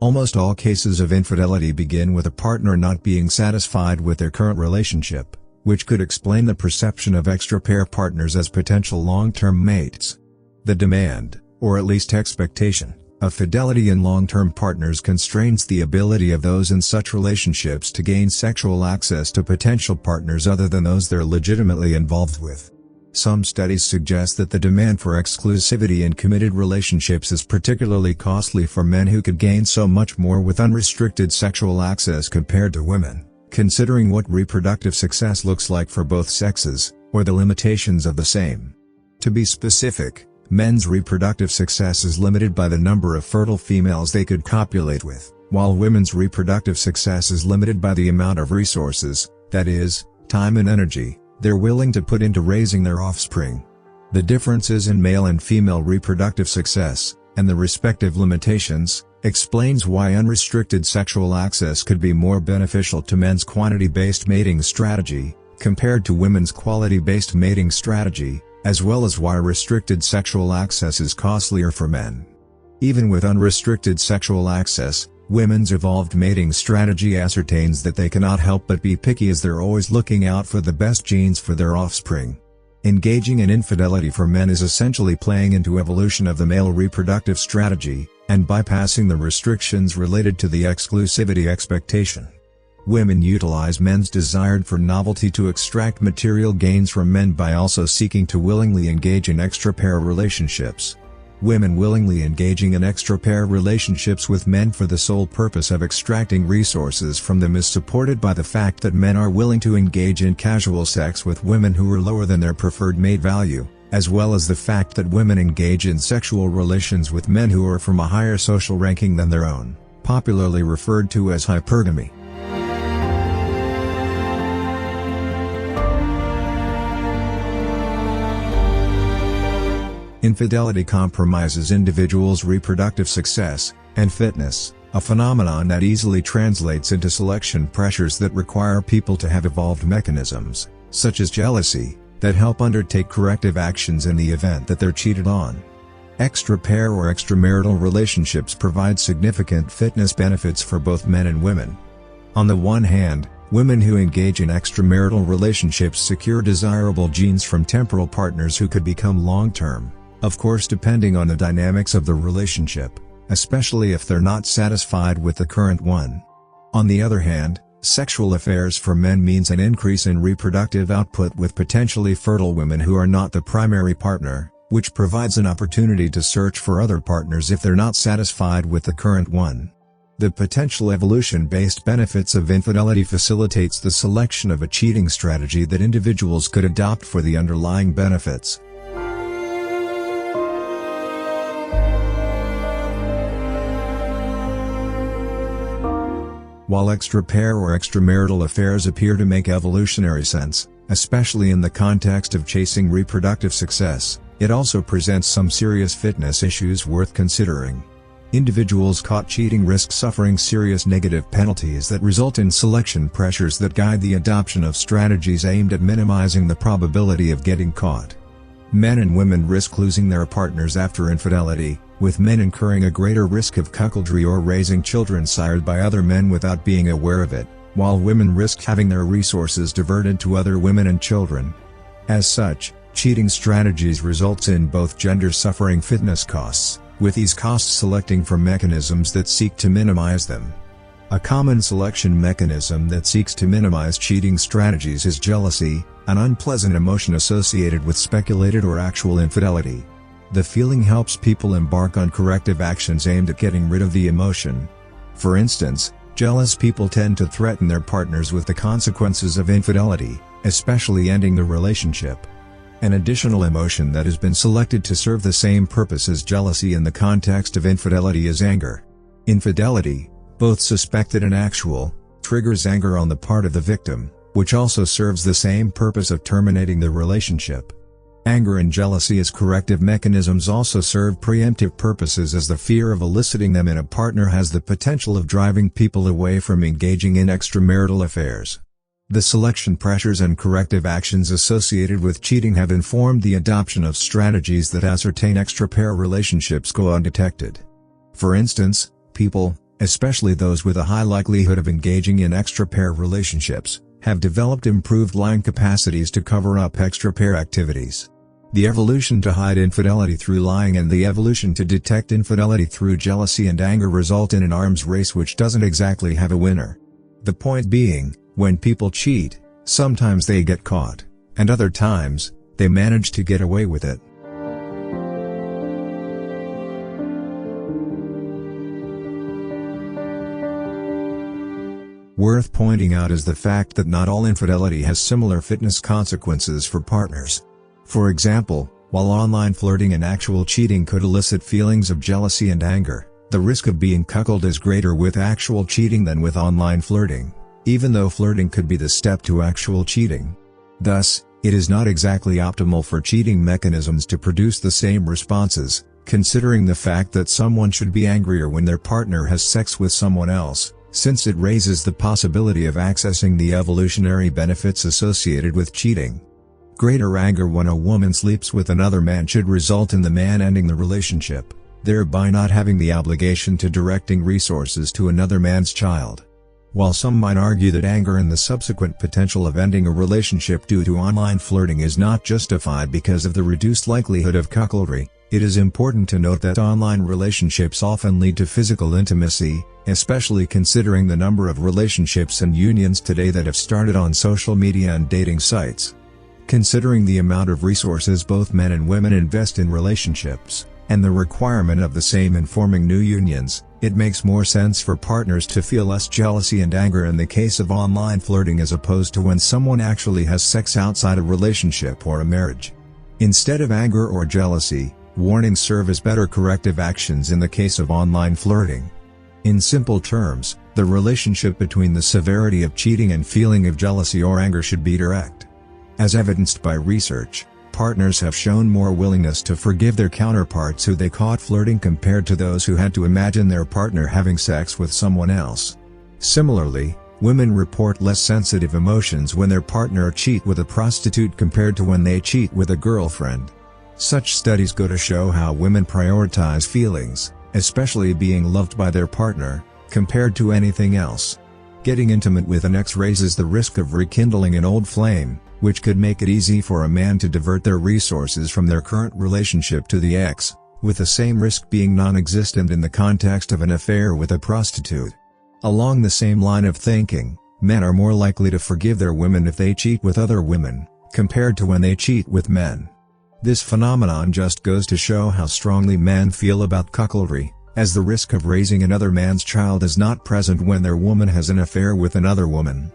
Almost all cases of infidelity begin with a partner not being satisfied with their current relationship, which could explain the perception of extra-pair partners as potential long-term mates. The demand, or at least expectation, of fidelity in long-term partners constrains the ability of those in such relationships to gain sexual access to potential partners other than those they're legitimately involved with. Some studies suggest that the demand for exclusivity in committed relationships is particularly costly for men who could gain so much more with unrestricted sexual access compared to women, considering what reproductive success looks like for both sexes, or the limitations of the same. To be specific, men's reproductive success is limited by the number of fertile females they could copulate with, while women's reproductive success is limited by the amount of resources, that is, time and energy, they're willing to put into raising their offspring. The differences in male and female reproductive success, and the respective limitations, explains why unrestricted sexual access could be more beneficial to men's quantity-based mating strategy, compared to women's quality-based mating strategy, as well as why restricted sexual access is costlier for men. Even with unrestricted sexual access, women's evolved mating strategy ascertains that they cannot help but be picky as they're always looking out for the best genes for their offspring. Engaging in infidelity for men is essentially playing into evolution of the male reproductive strategy, and bypassing the restrictions related to the exclusivity expectation. Women utilize men's desire for novelty to extract material gains from men by also seeking to willingly engage in extra-pair relationships. Women willingly engaging in extra-pair relationships with men for the sole purpose of extracting resources from them is supported by the fact that men are willing to engage in casual sex with women who are lower than their preferred mate value, as well as the fact that women engage in sexual relations with men who are from a higher social ranking than their own, popularly referred to as hypergamy. Infidelity compromises individuals' reproductive success and fitness, a phenomenon that easily translates into selection pressures that require people to have evolved mechanisms, such as jealousy, that help undertake corrective actions in the event that they're cheated on. Extra-pair or extramarital relationships provide significant fitness benefits for both men and women. On the one hand, women who engage in extramarital relationships secure desirable genes from temporal partners who could become long-term, of course depending on the dynamics of the relationship, especially if they're not satisfied with the current one. On the other hand, sexual affairs for men means an increase in reproductive output with potentially fertile women who are not the primary partner, which provides an opportunity to search for other partners if they're not satisfied with the current one. The potential evolution-based benefits of infidelity facilitates the selection of a cheating strategy that individuals could adopt for the underlying benefits. While extra-pair or extramarital affairs appear to make evolutionary sense, especially in the context of chasing reproductive success, it also presents some serious fitness issues worth considering. Individuals caught cheating risk suffering serious negative penalties that result in selection pressures that guide the adoption of strategies aimed at minimizing the probability of getting caught. Men and women risk losing their partners after infidelity, with men incurring a greater risk of cuckoldry or raising children sired by other men without being aware of it, while women risk having their resources diverted to other women and children. As such, cheating strategies results in both genders suffering fitness costs, with these costs selecting for mechanisms that seek to minimize them. A common selection mechanism that seeks to minimize cheating strategies is jealousy, an unpleasant emotion associated with speculated or actual infidelity. The feeling helps people embark on corrective actions aimed at getting rid of the emotion. For instance, jealous people tend to threaten their partners with the consequences of infidelity, especially ending the relationship. An additional emotion that has been selected to serve the same purpose as jealousy in the context of infidelity is anger. Infidelity, both suspected and actual, triggers anger on the part of the victim, which also serves the same purpose of terminating the relationship. Anger and jealousy as corrective mechanisms also serve preemptive purposes, as the fear of eliciting them in a partner has the potential of driving people away from engaging in extramarital affairs. The selection pressures and corrective actions associated with cheating have informed the adoption of strategies that ascertain extra-pair relationships go undetected. For instance, people, especially those with a high likelihood of engaging in extra-pair relationships, have developed improved lying capacities to cover up extra-pair activities. The evolution to hide infidelity through lying and the evolution to detect infidelity through jealousy and anger result in an arms race which doesn't exactly have a winner. The point being, when people cheat, sometimes they get caught, and other times, they manage to get away with it. Worth pointing out is the fact that not all infidelity has similar fitness consequences for partners. For example, while online flirting and actual cheating could elicit feelings of jealousy and anger, the risk of being cuckolded is greater with actual cheating than with online flirting, even though flirting could be the step to actual cheating. Thus, it is not exactly optimal for cheating mechanisms to produce the same responses, considering the fact that someone should be angrier when their partner has sex with someone else, since it raises the possibility of accessing the evolutionary benefits associated with cheating. Greater anger when a woman sleeps with another man should result in the man ending the relationship, thereby not having the obligation to directing resources to another man's child. While some might argue that anger and the subsequent potential of ending a relationship due to online flirting is not justified because of the reduced likelihood of cuckoldry, it is important to note that online relationships often lead to physical intimacy, especially considering the number of relationships and unions today that have started on social media and dating sites. Considering the amount of resources both men and women invest in relationships, and the requirement of the same in forming new unions, it makes more sense for partners to feel less jealousy and anger in the case of online flirting as opposed to when someone actually has sex outside a relationship or a marriage. Instead of anger or jealousy, warnings serve as better corrective actions in the case of online flirting. In simple terms, the relationship between the severity of cheating and feeling of jealousy or anger should be direct. As evidenced by research, partners have shown more willingness to forgive their counterparts who they caught flirting compared to those who had to imagine their partner having sex with someone else. Similarly, women report less sensitive emotions when their partner cheats with a prostitute compared to when they cheat with a girlfriend. Such studies go to show how women prioritize feelings, especially being loved by their partner, compared to anything else. Getting intimate with an ex raises the risk of rekindling an old flame, which could make it easy for a man to divert their resources from their current relationship to the ex, with the same risk being non-existent in the context of an affair with a prostitute. Along the same line of thinking, men are more likely to forgive their women if they cheat with other women, compared to when they cheat with men. This phenomenon just goes to show how strongly men feel about cuckoldry, as the risk of raising another man's child is not present when their woman has an affair with another woman.